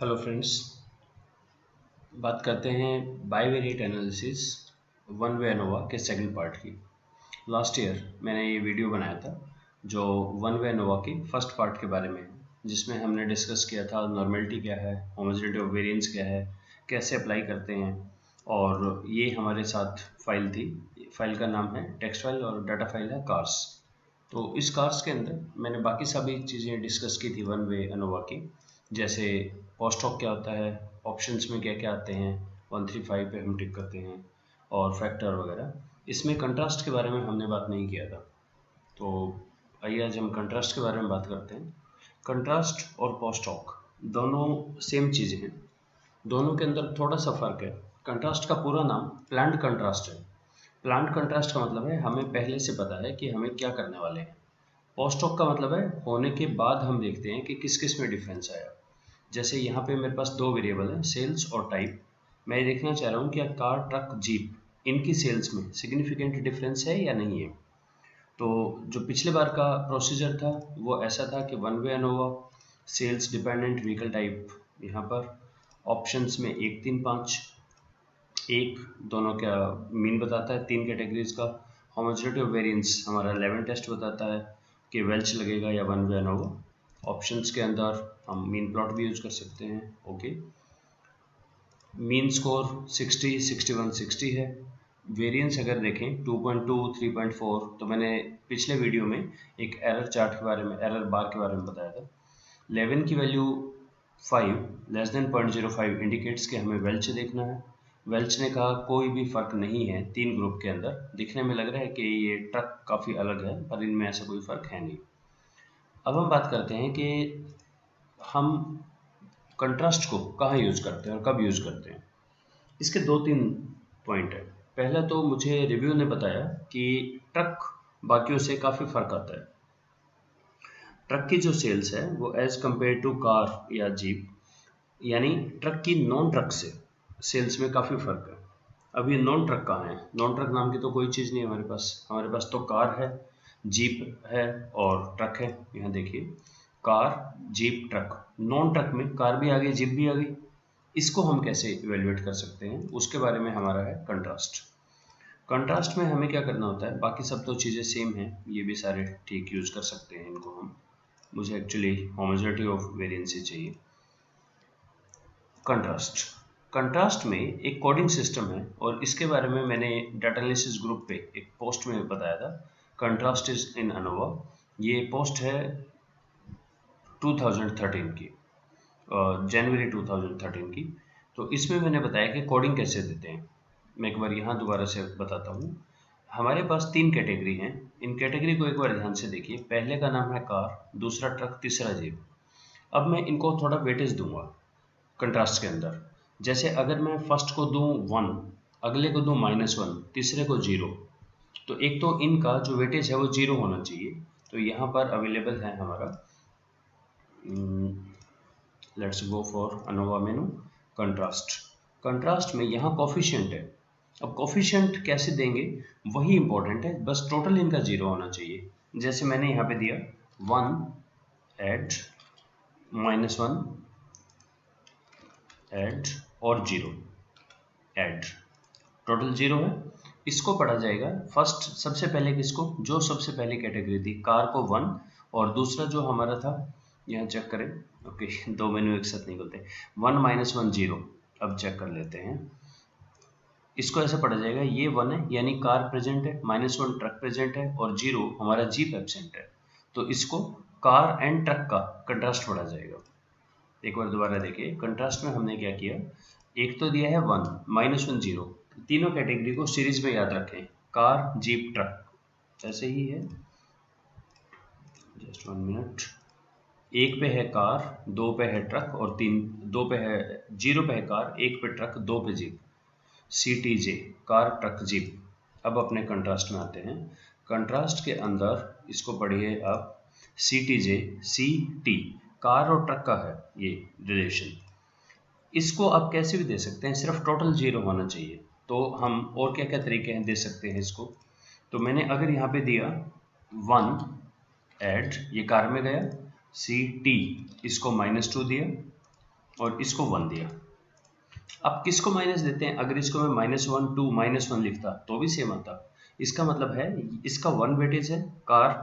Hello friends, बात करते हैं bivariate analysis one way ANOVA के सेकंड पार्ट की। लास्ट ईयर मैंने ये वीडियो बनाया था जो वन वे एनोवा की फर्स्ट पार्ट के बारे में है, जिसमें हमने डिस्कस किया था नॉर्मेलिटी क्या है, होमोजेनिटी ऑफ वेरिएंस क्या है, कैसे अप्लाई करते हैं। और ये हमारे साथ फाइल थी, फाइल का नाम है टेक्स्ट फाइल और डाटा फाइल है कार्स। तो इस कार्स के अंदर मैंने बाकी सभी चीज़ें डिस्कस की थी वन वे एनोवा की, जैसे पोस्ट हॉक क्या होता है, ऑप्शंस में क्या क्या आते हैं, 135 पे हम टिक करते हैं, और फैक्टर वगैरह। इसमें कंट्रास्ट के बारे में हमने बात नहीं किया था, तो आइए आज हम कंट्रास्ट के बारे में बात करते हैं। कंट्रास्ट और पोस्ट हॉक दोनों सेम चीज़ें हैं, दोनों के अंदर थोड़ा सा फ़र्क है। कंट्रास्ट का पूरा नाम प्लांट कंट्रास्ट है। प्लांट कंट्रास्ट का मतलब है हमें पहले से पता है कि हमें क्या करने वाले हैं। पोस्ट हॉक का मतलब है होने के बाद हम देखते हैं कि किस किस में डिफरेंस आया। जैसे यहाँ पे मेरे पास दो वेरिएबल हैं, सेल्स और टाइप। मैं देखना चाह रहा हूँ कि कार, ट्रक, जीप इनकी सेल्स में सिग्निफिकेंट डिफरेंस है या नहीं है। तो जो पिछले बार का प्रोसीजर था वो ऐसा था कि one way ANOVA, sales dependent vehicle type, यहाँ पर ऑप्शंस में 1 3 5 1 दोनों का मीन बताता है, 3 कैटेगरीज का। होमोजेनिटी ऑफ वेरिएंस हमारा 11 टेस्ट बताता है कि वेल्च लगेगा या वन वे एनोवा। ऑप्शंस के अंदर हम मीन प्लॉट भी यूज कर सकते हैं। ओके, मीन स्कोर 60 61 60 है। वेरिएंस अगर देखें 2.2 3.4, तो मैंने पिछले वीडियो में एक एरर चार्ट के बारे में, एरर बार के बारे में बताया था। 11 की वैल्यू 5 लेस देन 0.05 इंडिकेट्स कि हमें वेल्च देखना है। वेल्च ने कहा कोई भी फ़र्क नहीं है तीन ग्रुप के अंदर, दिखने में लग रहा है कि ये ट्रक काफ़ी अलग है पर इनमें ऐसा कोई फ़र्क है नहीं। अब हम बात करते हैं कि हम कंट्रास्ट को कहाँ यूज़ करते हैं और कब यूज़ करते हैं। इसके 2-3 पॉइंट है। पहला तो मुझे रिव्यू ने बताया कि ट्रक बाकियों से काफ़ी फ़र्क आता है। ट्रक की जो सेल्स है वो एज़ कम्पेयर टू कार या जीप, यानी ट्रक की नॉन ट्रक से सेल्स में काफ़ी फ़र्क है। अब ये नॉन ट्रक कहाँ है? नॉन ट्रक नाम की तो कोई चीज़ नहीं है हमारे पास तो कार है, जीप है और ट्रक है। यहाँ देखिए, car, jeep, truck. Non truck में कार भी आ गई, जीप भी आ गई। इसको हम कैसे इवेल्युएट कर सकते हैं, उसके बारे में हमारा है कंट्रास्ट। कंट्रास्ट में हमें क्या करना होता है, बाकी सब तो चीज़ें सेम हैं, ये भी सारे ठीक यूज़ कर सकते हैं इनको हम। मुझे एक्चुअली होमोजेनिटी ऑफ वेरिएंस ही चाहिए। कंट्रास्ट, कंट्रास्ट में एक कोडिंग सिस्टम है और इसके बारे में मैंने डाटा एनालिसिस ग्रुप पे एक पोस्ट में बताया था। कंट्रास्ट इज इन अनोवा, ये पोस्ट है 2013 की, जनवरी 2013 की। तो इसमें मैंने बताया कि कोडिंग कैसे देते हैं। मैं एक बार यहाँ दोबारा से बताता हूँ। हमारे पास 3 कैटेगरी हैं, इन कैटेगरी को एक बार ध्यान से देखिए। पहले का नाम है कार, दूसरा ट्रक, तीसरा जीप। अब मैं इनको थोड़ा वेटेज दूंगा कंट्रास्ट के अंदर। जैसे अगर मैं फर्स्ट को दूं 1, अगले को दूं -1, तीसरे को 0, तो एक तो इनका जो वेटेज है वो 0 होना चाहिए। तो यहाँ पर अवेलेबल है हमारा, let's go for ANOVA menu, contrast. Contrast में यहाँ कोफिशिएंट है। अब कोफिशिएंट कैसे देंगे वही इंपॉर्टेंट है, बस टोटल इनका 0 होना चाहिए। जैसे मैंने यहाँ पे दिया 1 ऐड, -1 ऐड और 0 ऐड, टोटल 0 है। इसको पढ़ा जाएगा फर्स्ट, सबसे पहले किसको, जो सबसे पहली कैटेगरी थी कार को 1, और दूसरा जो हमारा था, यहाँ चेक करें। ओके, दो मेनू एक साथ नहीं खुलते। 1 -1 0। अब चेक कर लेते हैं, इसको ऐसे पढ़ा जाएगा, ये 1 है यानी कार प्रेजेंट है, -1 ट्रक प्रेजेंट है और 0 हमारा जीप एब्सेंट है। तो इसको कार एंड ट्रक का कंट्रास्ट पढ़ा जाएगा। एक बार दोबारा देखिए, कंट्रास्ट में हमने क्या किया, एक तो दिया है 1 -1 0, तीनों कैटेगरी को सीरीज में याद रखें, कार, जीप, ट्रक। ऐसे ही है, जस्ट 1 मिनट। एक पे है कार, 2 पे है ट्रक और 2 पे है, 0 पे है कार, 1 पे ट्रक, 2 पे jeep. CTJ, car, truck, jeep. अब अपने कंट्रास्ट में आते हैं। कंट्रास्ट के अंदर इसको पढ़िए आप, CTJ, CT, कार और ट्रक का है ये रिलेशन। इसको आप कैसे भी दे सकते हैं, सिर्फ टोटल 0 होना चाहिए। तो हम और क्या क्या तरीके हैं दे सकते हैं इसको। तो मैंने अगर यहाँ पे दिया 1 ऐड, ये कार में गया, CT, इसको -2 दिया, और इसको 1 दिया। अब किसको माइनस देते हैं? अगर इसको मैं -1 2 -1 लिखता तो भी सेम आता। इसका मतलब है इसका 1 वेटेज है, कार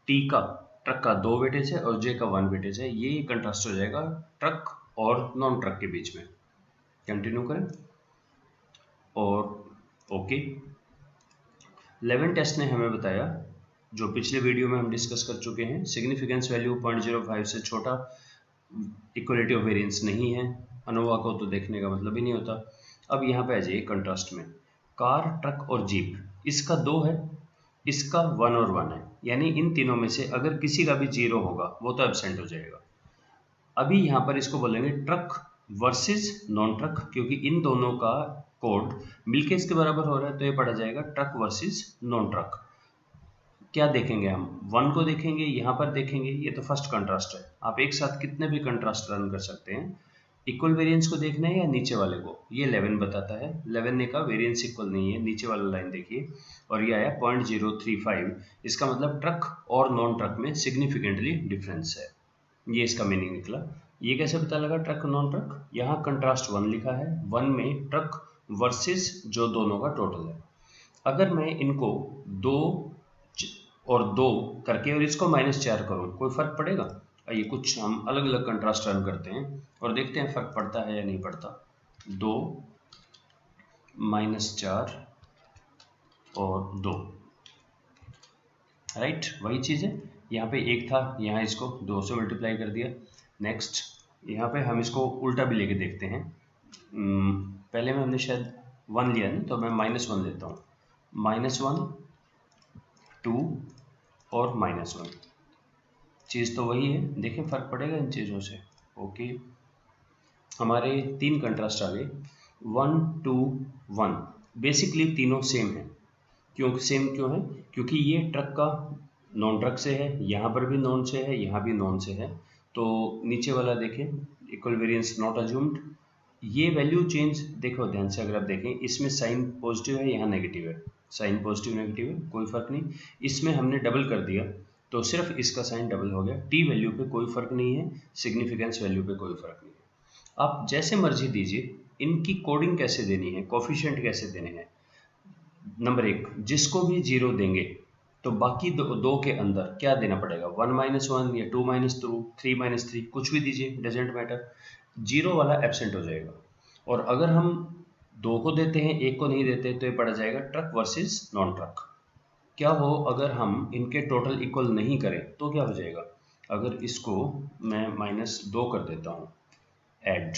टी का ट्रक का 2 वेटेज है और जे का 1 वेटेज है। ये कंट्रास्ट हो जाएगा ट्रक और नॉन ट्रक के बीच में। कंटिन्यू करें और ओके। 11 टेस्ट ने हमें बताया, जो पिछले वीडियो में हम डिस्कस कर चुके हैं, सिग्निफिकेंस वैल्यू 0.05 से छोटा इक्वलिटी ऑफ वेरिएंस नहीं है। अनोवा को तो देखने का मतलब ही नहीं होता। अब यहाँ पे आ जाइए कंट्रास्ट में, कार ट्रक और जीप, इसका 2 है, इसका 1 और 1 है, यानी इन तीनों में से अगर किसी का भी 0 होगा वो तो एब्सेंट हो जाएगा। अभी यहाँ पर इसको बोलेंगे ट्रक वर्सेस नॉन ट्रक, क्योंकि इन दोनों का कोड मिलके इसके बराबर हो रहा है, तो ये पढ़ा जाएगा ट्रक वर्सेस नॉन ट्रक। क्या देखेंगे हम? 1 को देखेंगे, यहाँ पर देखेंगे, ये तो फर्स्ट कंट्रास्ट है। आप एक साथ कितने भी कंट्रास्ट रन कर सकते हैं। इक्वल वेरिएंस को देखना है या नीचे वाले को? ये 11 बताता है, 11 ने का वेरिएंस इक्वल नहीं है, नीचे वाला लाइन देखिए, और ये आया 0.035। इसका मतलब ट्रक और नॉन ट्रक में सिग्निफिकेंटली डिफरेंस है, ये इसका मीनिंग निकला। ये कैसे पता लगा ट्रक नॉन ट्रक? यहाँ कंट्रास्ट 1 लिखा है, 1 में ट्रक वर्सेस जो दोनों का टोटल है। अगर मैं इनको 2 और 2 करके और इसको -4 करूँ, कोई फर्क पड़ेगा? आइए कुछ हम अलग अलग कंट्रास्ट रन करते हैं और देखते हैं फर्क पड़ता है या नहीं पड़ता। 2 -4 और 2, राइट, वही चीज़ है। यहाँ पे 1 था, यहाँ इसको 2 से मल्टीप्लाई कर दिया। नेक्स्ट यहाँ पे हम इसको उल्टा भी लेके देखते हैं। पहले में हमने शायद 1 लिया नहीं, तो मैं -1 लेता हूँ। -1 2 और -1, चीज़ तो वही है, देखें फ़र्क पड़ेगा इन चीज़ों से। ओके, हमारे 3 कंट्रास्ट आ गए, 1 2 1। बेसिकली तीनों सेम है। सेम क्यों है? क्योंकि ये ट्रक का नॉन ट्रक से है, यहाँ पर भी नॉन से है, यहाँ भी नॉन से है। तो नीचे वाला देखें, इक्वल वेरिएंस नॉट अज्यूम्ड। ये वैल्यू चेंज देखो ध्यान से, अगर आप देखें इसमें साइन पॉजिटिव है, यहाँ नेगेटिव है, साइन पॉजिटिव नेगेटिव है, कोई फर्क नहीं। इसमें हमने डबल कर दिया तो सिर्फ इसका साइन डबल हो गया। टी वैल्यू पे कोई फर्क नहीं है, सिग्निफिकेंस वैल्यू पे कोई फर्क नहीं है। आप जैसे मर्जी दीजिए, इनकी कोडिंग कैसे देनी है, कोफिशिएंट कैसे देने हैं। नंबर 1, जिसको भी 0 देंगे तो बाकी दो के अंदर क्या देना पड़ेगा? 1 -1 या 2 -2 3 -3, कुछ भी दीजिए, डजेंट मैटर, 0 वाला एब्सेंट हो जाएगा। और अगर हम 2 को देते हैं, 1 को नहीं देते, तो ये पड़ा जाएगा ट्रक वर्सेस नॉन ट्रक। क्या हो अगर हम इनके टोटल इक्वल नहीं करें तो क्या हो जाएगा? अगर इसको मैं -2 कर देता हूँ, ऐड,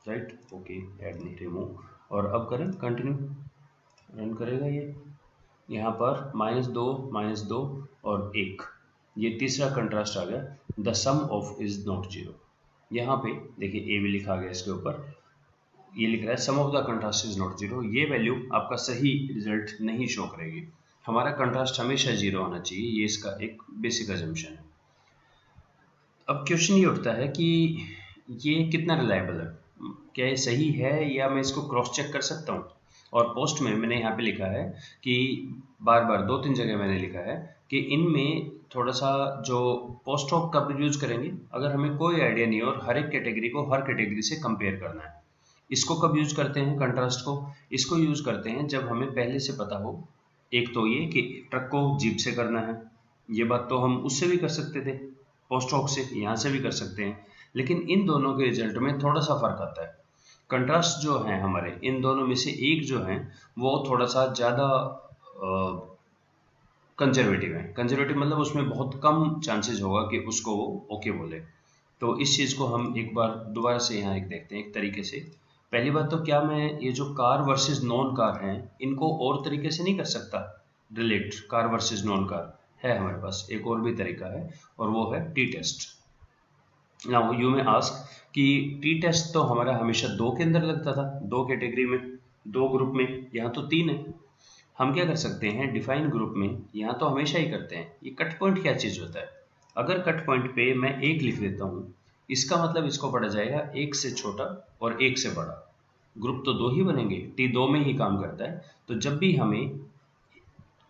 राइट, ओके, ऐड नहीं, रिमूव, और अब करें कंटिन्यू, रन करेगा ये। यहाँ पर -2 और 1, ये तीसरा कंट्रास्ट आ गया, the sum of is not 0। यहाँ पे देखिए ए भी लिखा गया इसके ऊपर, ये लिख रहा है sum of the contrast is not 0। ये वैल्यू आपका सही रिजल्ट नहीं शो करेगी। हमारा कंट्रास्ट हमेशा 0 होना चाहिए, ये इसका एक बेसिक अजम्पशन है। अब क्वेश्चन ये उठता है कि ये कितना रिलायबल है, क्या ये सही है, या मैं इसको क्रॉस चेक कर सकता हूँ? और पोस्ट में मैंने यहाँ पे लिखा है कि बार बार 2-3 जगह मैंने लिखा है कि इनमें थोड़ा सा जो पोस्ट ऑफ कब यूज़ करेंगे, अगर हमें कोई आइडिया नहीं है और हर एक कैटेगरी को हर कैटेगरी से कंपेयर करना है। इसको कब यूज़ करते हैं कंट्रास्ट को? इसको यूज़ करते हैं जब हमें पहले से पता हो, एक तो ये कि ट्रक को जीप से करना है, ये बात तो हम उससे भी कर सकते थे, पोस्ट ऑफ से, यहाँ से भी कर सकते हैं, लेकिन इन दोनों के रिजल्ट में थोड़ा सा फर्क आता है। कंट्रास्ट जो है हमारे, इन दोनों में से एक जो है वो थोड़ा सा ज़्यादा कंजर्वेटिव है। कंजर्वेटिव मतलब उसमें बहुत कम चांसेस होगा कि उसको वो ओके बोले। तो इस चीज़ को हम एक बार दोबारा से यहाँ एक देखते हैं एक तरीके से। पहली बात तो क्या मैं ये जो कार वर्सेस नॉन कार हैं, इनको और तरीके से नहीं कर सकता relate? Car versus non car है हमारे पास, एक और भी तरीका है, और वो है टी टेस्ट। नाउ यू में आस्क कि टी टेस्ट तो हमारा हमेशा 2 के अंदर लगता था, 2 कैटेगरी में, 2 ग्रुप में, यहाँ तो 3 है। हम क्या कर सकते हैं, डिफाइन ग्रुप में यहाँ तो हमेशा ही करते हैं। ये कट पॉइंट क्या चीज़ होता है? अगर कट पॉइंट पे मैं 1 लिख देता हूँ, इसका मतलब इसको पढ़ा जाएगा 1 से छोटा और 1 से बड़ा। ग्रुप तो 2 ही बनेंगे, टी 2 में ही काम करता है। तो जब भी हमें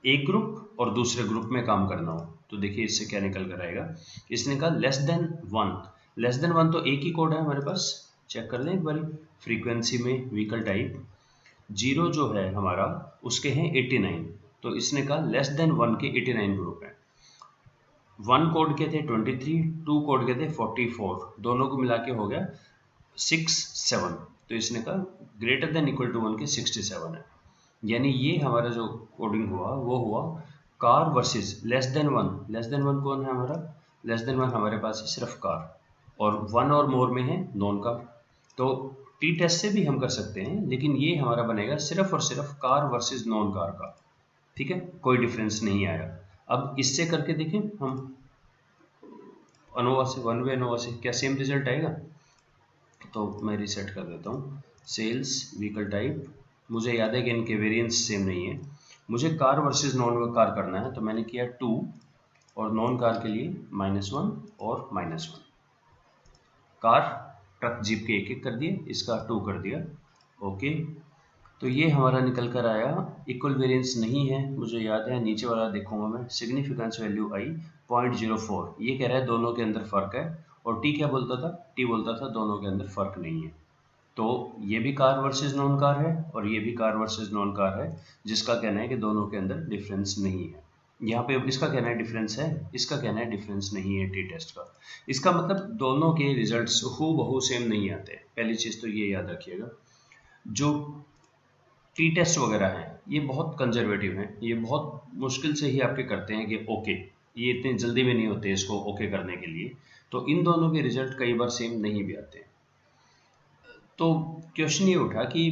एक ग्रुप और दूसरे ग्रुप में काम करना हो, तो देखिए इससे क्या निकल कर आएगा। इसने कहा लेस देन 1, लेस देन 1 तो एक ही कोड है हमारे पास, चेक कर लें एक बारी। फ्रीक्वेंसी में व्हीकल टाइप 0 जो है हमारा उसके हैं 89, तो इसने कहा लेस देन 1 के 89 ग्रुप हैं। 1 कोड के थे 23, 2 कोड के थे 44, दोनों को मिला के हो गया 67, तो इसने कहा ग्रेटर देन इक्वल टू 1 के 67 है। यानी ये हमारा जो कोडिंग हुआ वो हुआ car versus less than 1। Less than 1 कौन है हमारा? लेस देन 1 हमारे पास है सिर्फ कार, और 1 और मोर में है नॉन कार। तो टी टेस्ट से भी हम कर सकते हैं, लेकिन ये हमारा बनेगा सिर्फ और सिर्फ कार वर्सेस नॉन कार का, ठीक है, कोई डिफरेंस नहीं आया। अब इससे करके देखें हम अनोवा से, वन वे अनोवा से, क्या सेम रिजल्ट आएगा? तो मैं रिसेट कर देता हूँ। सेल्स व्हीकल टाइप, मुझे याद है कि इनके वेरिएंस सेम नहीं है। मुझे कार वर्सेस नॉन कार करना है, तो मैंने किया 2 और नॉन कार के लिए -1 और -1। कार ट्रक जीप के एक कर दिए, इसका 2 कर दिया। ओके, तो ये हमारा निकल कर आया इक्वल वेरिएंस नहीं है, मुझे याद है नीचे वाला देखूंगा मैं, सिग्निफिकेंस वैल्यू आई 0.04। ये कह रहा है दोनों के अंदर फर्क है, और टी क्या बोलता था? टी बोलता था दोनों के अंदर फर्क नहीं है। तो ये भी कार वर्सेस नॉन कार है और ये भी कार वर्सेस नॉन कार है, जिसका कहना है कि दोनों के अंदर डिफरेंस नहीं है। यहाँ पे इसका कहना है डिफरेंस है, इसका कहना है डिफरेंस नहीं है टी टेस्ट का। इसका मतलब दोनों के रिजल्ट्स हूबहू सेम नहीं आते, पहली चीज़ तो ये याद रखिएगा। जो टी टेस्ट वगैरह हैं ये बहुत कंजर्वेटिव हैं, ये बहुत मुश्किल से ही आपके करते हैं कि ओके, ये इतनी जल्दी में नहीं होते इसको ओके करने के लिए। तो इन दोनों के रिजल्ट कई बार सेम नहीं भी आते। तो क्वेश्चन ये उठा कि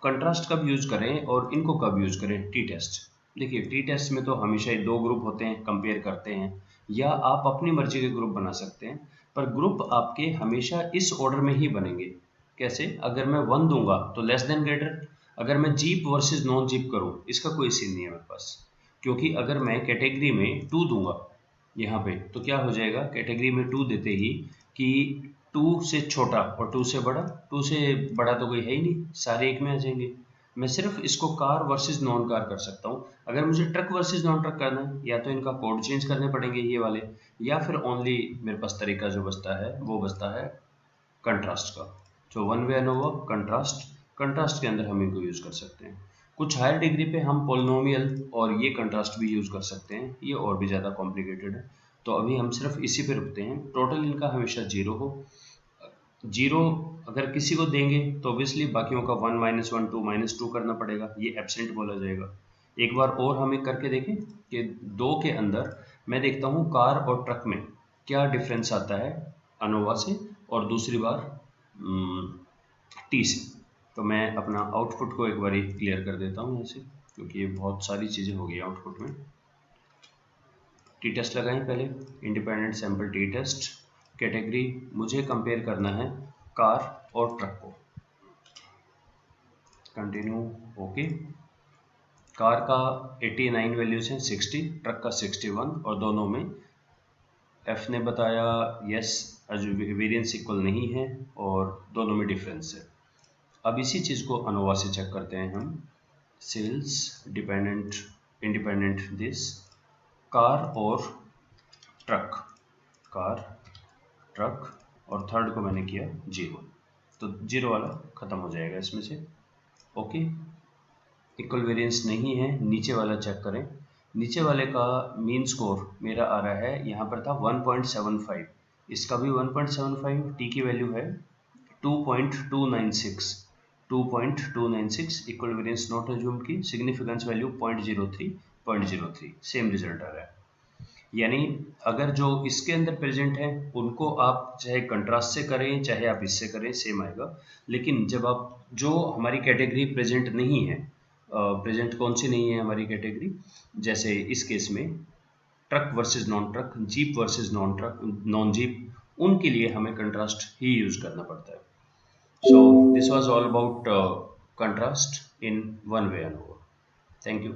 कंट्रास्ट कब यूज करें और इनको कब यूज करें टी टेस्ट। देखिए टी टेस्ट में तो हमेशा ही 2 ग्रुप होते हैं, कंपेयर करते हैं, या आप अपनी मर्जी के ग्रुप बना सकते हैं, पर ग्रुप आपके हमेशा इस ऑर्डर में ही बनेंगे। कैसे? अगर मैं 1 दूंगा तो लेस देन ग्रेटर, अगर मैं जीप वर्सेस नॉन जीप करूं इसका कोई सीन नहीं है मेरे पास, क्योंकि अगर मैं कैटेगरी में 2 दूंगा यहाँ पे तो क्या हो जाएगा, कैटेगरी में 2 देते ही कि 2 से छोटा और 2 से बड़ा, 2 से बड़ा तो कोई है ही नहीं, सारे एक में आ जाएंगे। मैं सिर्फ इसको कार वर्सेस नॉन कार कर सकता हूँ। अगर मुझे ट्रक वर्सेस नॉन ट्रक करना है, या तो इनका कोड चेंज करने पड़ेंगे ये वाले, या फिर ओनली मेरे पास तरीका जो बचता है वो बचता है कंट्रास्ट का। जो one way ANOVA contrast, contrast के अंदर हम इनको यूज़ कर सकते हैं। कुछ हायर डिग्री पे हम पोलिनोमियल और ये कंट्रास्ट भी यूज़ कर सकते हैं, ये और भी ज़्यादा कॉम्प्लिकेटेड है, तो अभी हम सिर्फ इसी पे रुकते हैं। टोटल इनका हमेशा 0 हो, 0 अगर किसी को देंगे तो ऑब्वियसली बाकियों का 1 -1 2 -2 करना पड़ेगा, ये एब्सेंट बोला जाएगा। एक बार और हम एक करके देखें कि 2 के अंदर मैं देखता हूँ कार और ट्रक में क्या डिफरेंस आता है अनोवा से, और दूसरी बार टी से। तो मैं अपना आउटपुट को एक बार क्लियर कर देता हूँ ऐसे, क्योंकि ये बहुत सारी चीज़ें हो गई आउटपुट में। टी टेस्ट लगाएं पहले, independent sample t test, category मुझे कंपेयर करना है कार और ट्रक को, कंटिन्यू। ओके, कार का 89 वैल्यूज हैं, 60, ट्रक का 61, और दोनों में एफ ने बताया यस वेरिएंस इक्वल नहीं है और दोनों में डिफरेंस है। अब इसी चीज़ को अनोवा से चेक करते हैं हम। Sales dependent independent this, car और ट्रक, कार ट्रक, और थर्ड को मैंने किया 0, तो 0 वाला ख़त्म हो जाएगा इसमें से। ओके, इक्वल वेरिएंस नहीं है, नीचे वाला चेक करें। नीचे वाले का मीन स्कोर मेरा आ रहा है, यहाँ पर था 1.75, इसका भी 1.75, टी की वैल्यू है 2.296, 2.296, इक्वल वेरिएंस नॉट अज्यूम्ड की, सिग्निफिकेंस वैल्यू 0.03, सेम रिजल्ट आ रहा है। यानी अगर जो इसके अंदर प्रेजेंट है उनको आप चाहे कंट्रास्ट से करें चाहे आप इससे करें सेम आएगा, लेकिन जब आप जो हमारी कैटेगरी प्रेजेंट नहीं है, प्रेजेंट कौन सी नहीं है हमारी कैटेगरी, जैसे इस केस में truck versus non truck, jeep versus non truck non jeep, उनके लिए हमें कंट्रास्ट ही यूज करना पड़ता है। So this was all about contrast in one way ANOVA. Thank you.